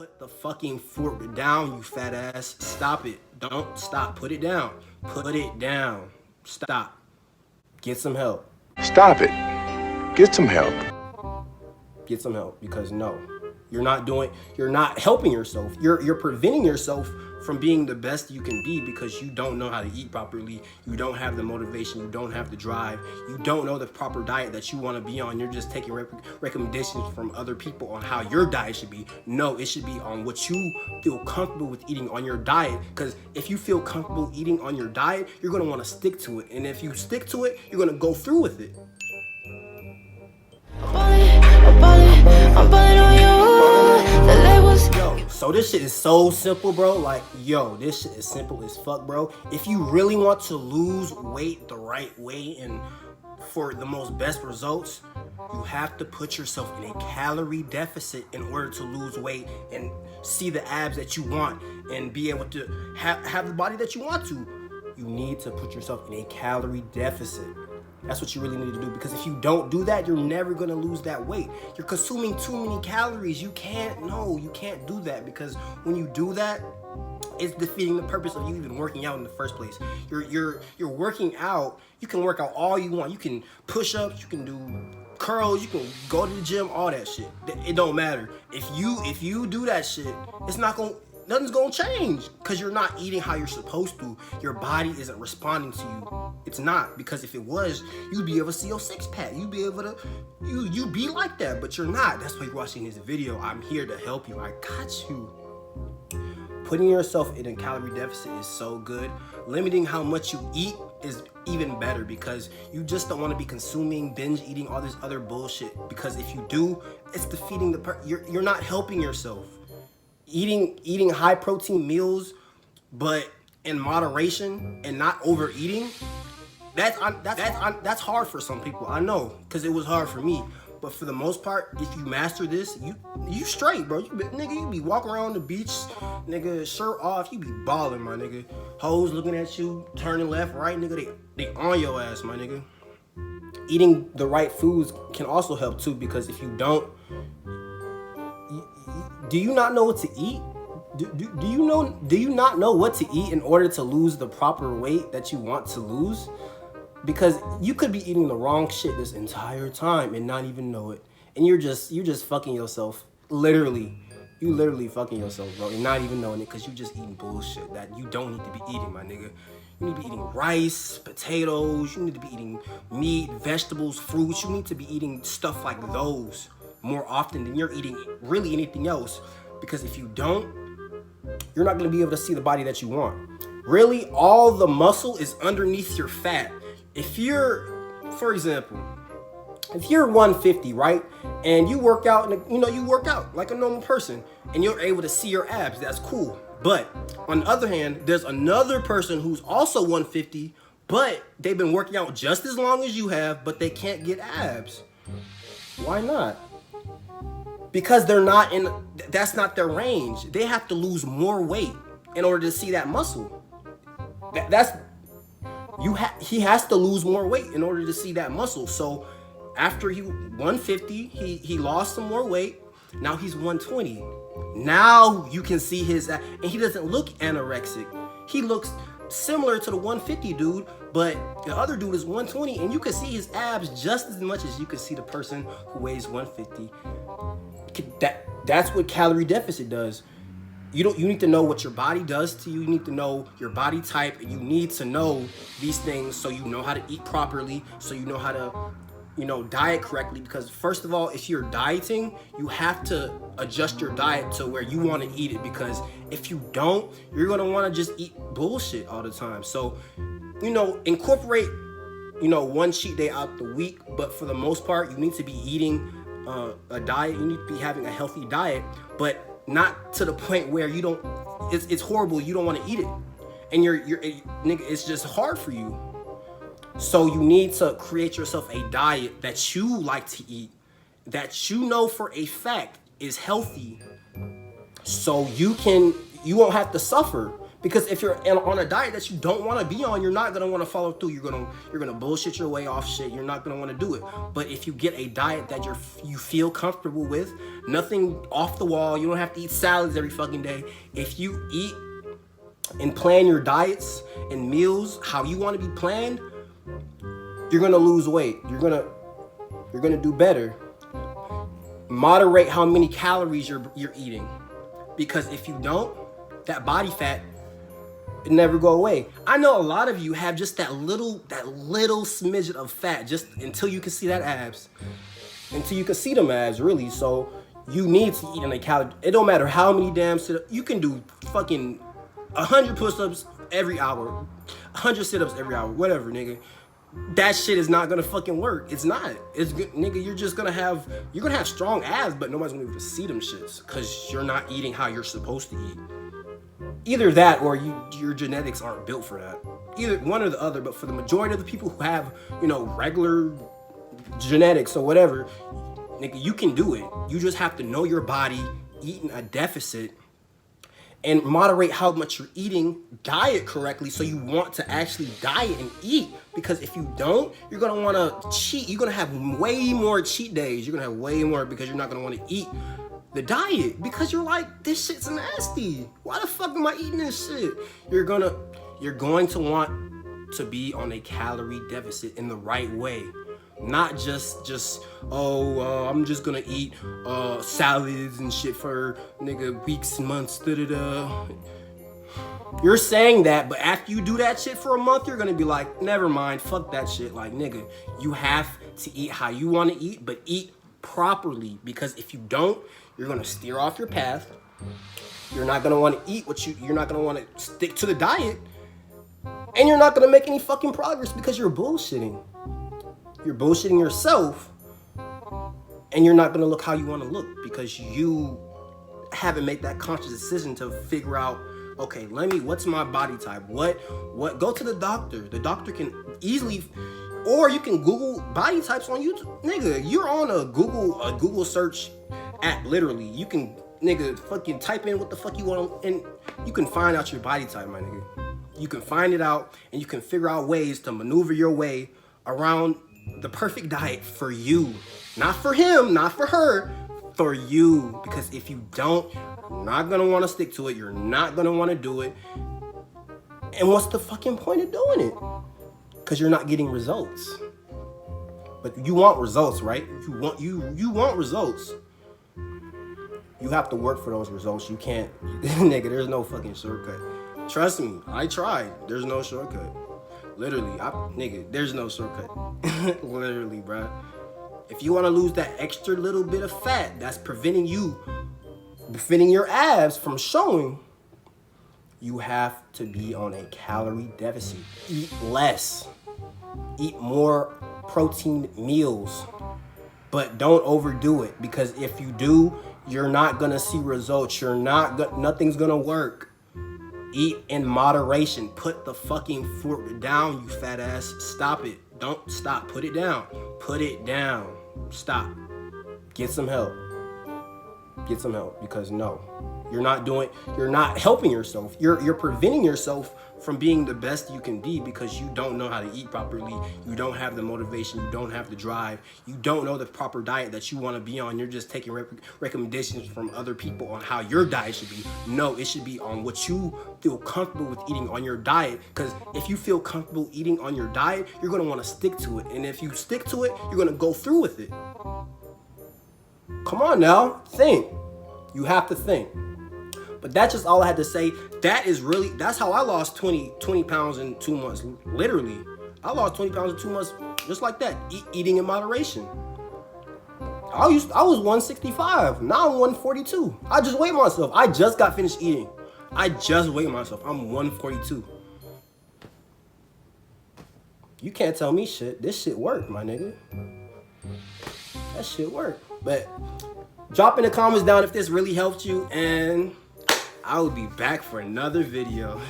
Put the fucking fork down, you fat ass. Stop it. Don't stop. Put it down. Put it down. Stop. Get some help. Stop it. Get some help. Get some help, because no, you're not helping yourself. You're preventing yourself from being the best you can be because you don't know how to eat properly. You don't have the motivation. You don't have the drive. You don't know the proper diet that you want to be on. You're just taking recommendations from other people on how your diet should be. No, it should be on what you feel comfortable with eating on your diet, because if you feel comfortable eating on your diet, you're going to want to stick to it. And if you stick to it, you're going to go through with it. I'm balling on you. The labels. Yo, so this shit is so simple, bro. Like, yo, this shit is simple as fuck, bro. If you really want to lose weight the right way and for the most best results, you have to put yourself in a calorie deficit in order to lose weight and see the abs that you want and be able to have the body that you want to. You need to put yourself in a calorie deficit. That's what you really need to do, because if you don't do that, you're never gonna lose that weight. You're consuming too many calories. You can't do that, because when you do that, it's defeating the purpose of you even working out in the first place. You're working out. You can work out all you want. You can push ups, you can do curls, you can go to the gym, all that shit. It don't matter. If you do that shit, nothing's gonna change, because you're not eating how you're supposed to. Your body isn't responding to you. It's not, because if it was, you'd be able to see your six pack. You'd be able to, you be like that, but you're not. That's why you're watching this video. I'm here to help you. I got you. Putting yourself in a calorie deficit is so good. Limiting how much you eat is even better, because you just don't want to be consuming, binge eating, all this other bullshit. Because if you do, it's defeating you're not helping yourself. Eating high protein meals, but in moderation and not overeating, that's hard for some people. I know, because it was hard for me. But for the most part, if you master this, you straight, bro. You be walking around the beach, nigga, shirt off. You be balling, my nigga. Hoes looking at you, turning left, right, nigga. They on your ass, my nigga. Eating the right foods can also help too, because if you don't, do you not know what to eat? Do you not know what to eat in order to lose the proper weight that you want to lose? Because you could be eating the wrong shit this entire time and not even know it. And you're just fucking yourself. Literally. You literally fucking yourself, bro, and not even knowing it, because you just eating bullshit that you don't need to be eating, my nigga. You need to be eating rice, potatoes, you need to be eating meat, vegetables, fruits. You need to be eating stuff like those more often than you're eating really anything else. Because if you don't, you're not gonna be able to see the body that you want. Really, all the muscle is underneath your fat. If you're, for example, if you're 150, right, and you work out, you work out like a normal person, and you're able to see your abs, that's cool. But on the other hand, there's another person who's also 150, but they've been working out just as long as you have, but they can't get abs. Why not? Because that's not their range. They have to lose more weight in order to see that muscle. He has to lose more weight in order to see that muscle. So after 150, he lost some more weight. Now he's 120. Now you can see and he doesn't look anorexic. He looks similar to the 150 dude, but the other dude is 120, and you can see his abs just as much as you can see the person who weighs 150. That's what calorie deficit does. You need to know what your body does to you. You need to know your body type, and you need to know these things so you know how to eat properly, so you know how to, diet correctly. Because first of all, if you're dieting, you have to adjust your diet to where you want to eat it. Because if you don't, you're gonna want to just eat bullshit all the time. So, incorporate, one cheat day out the week. But for the most part, you need to be eating a diet. You need to be having a healthy diet, but not to the point where it's horrible. You don't want to eat it, and nigga, it's just hard for you. So you need to create yourself a diet that you like to eat, that you know for a fact is healthy, so you won't have to suffer. Because if you're on a diet that you don't want to be on, you're not gonna want to follow through. You're gonna bullshit your way off shit. You're not gonna want to do it. But if you get a diet that you feel comfortable with, nothing off the wall, you don't have to eat salads every fucking day. If you eat and plan your diets and meals how you want to be planned, you're gonna lose weight. You're gonna do better. Moderate how many calories you're eating, because if you don't, that body fat, it never go away. I know a lot of you have just that little smidget of fat, just until you can see that abs, until you can see them abs, really. So you need to eat in a calorie. It don't matter how many damn sit-ups you can do. Fucking 100 push-ups every hour, 100 sit-ups every hour, whatever, nigga. That shit is not gonna fucking work. It's not. It's good, nigga. You're gonna have strong abs, but nobody's gonna be able to see them shits because you're not eating how you're supposed to eat. Either that or your genetics aren't built for that. Either one or the other. But for the majority of the people who have, regular genetics or whatever, nigga, you can do it. You just have to know your body, eat in a deficit, and moderate how much you're eating, diet correctly, so you want to actually diet and eat. Because if you don't, you're gonna wanna cheat. You're gonna have way more cheat days. You're gonna have way more because you're not gonna wanna eat the diet, because you're like, this shit's nasty. Why the fuck am I eating this shit? You're going to want to be on a calorie deficit in the right way. Not just I'm just gonna eat salads and shit for nigga weeks, months, da-da-da. You're saying that, but after you do that shit for a month, you're gonna be like, never mind, fuck that shit. Like, nigga, you have to eat how you want to eat, but eat properly. Because if you don't, you're gonna steer off your path. You're not gonna want to eat you're not gonna want to stick to the diet, and you're not gonna make any fucking progress because you're bullshitting. You're bullshitting yourself, and you're not gonna look how you want to look because you haven't made that conscious decision to figure out, okay, what's my body type? What go to the doctor. The doctor can easily, or you can Google body types on YouTube. Nigga, you're on a Google search app, literally. You can, nigga, fucking type in what the fuck you want, and you can find out your body type, my nigga. You can find it out, and you can figure out ways to maneuver your way around the perfect diet for you. Not for him, not for her, for you. Because if you don't, you're not gonna want to stick to it. You're not gonna want to do it. And what's the fucking point of doing it? Because you're not getting results. But you want results, right? You want results. You have to work for those results. You can't, nigga, there's no fucking shortcut. Trust me, I tried. There's no shortcut. Literally, nigga, there's no shortcut. Literally, bruh. If you want to lose that extra little bit of fat that's preventing your abs from showing, you have to be on a calorie deficit. Eat less. Eat more protein meals. But don't overdo it, because if you do, you're not gonna see results. Nothing's gonna work. Eat in moderation. Put the fucking fork down, you fat ass. Stop it. Don't stop. Put it down. Put it down. Stop. Get some help. Get some help, because no, you're not helping yourself. You're preventing yourself from being the best you can be, because you don't know how to eat properly. You don't have the motivation. You don't have the drive. You don't know the proper diet that you want to be on. You're just taking recommendations from other people on how your diet should be. No, it should be on what you feel comfortable with eating on your diet, because if you feel comfortable eating on your diet, you're going to want to stick to it. And if you stick to it, you're going to go through with it. Come on now, think. You have to think. But that's just all I had to say. That's how I lost 20 pounds in 2 months. Literally, I lost 20 pounds in 2 months just like that, eating in moderation. I was 165, now I'm 142. I just weighed myself. I just got finished eating. I just weighed myself. I'm 142. You can't tell me shit. This shit worked, my nigga. That shit worked. But drop in the comments down if this really helped you, and I will be back for another video.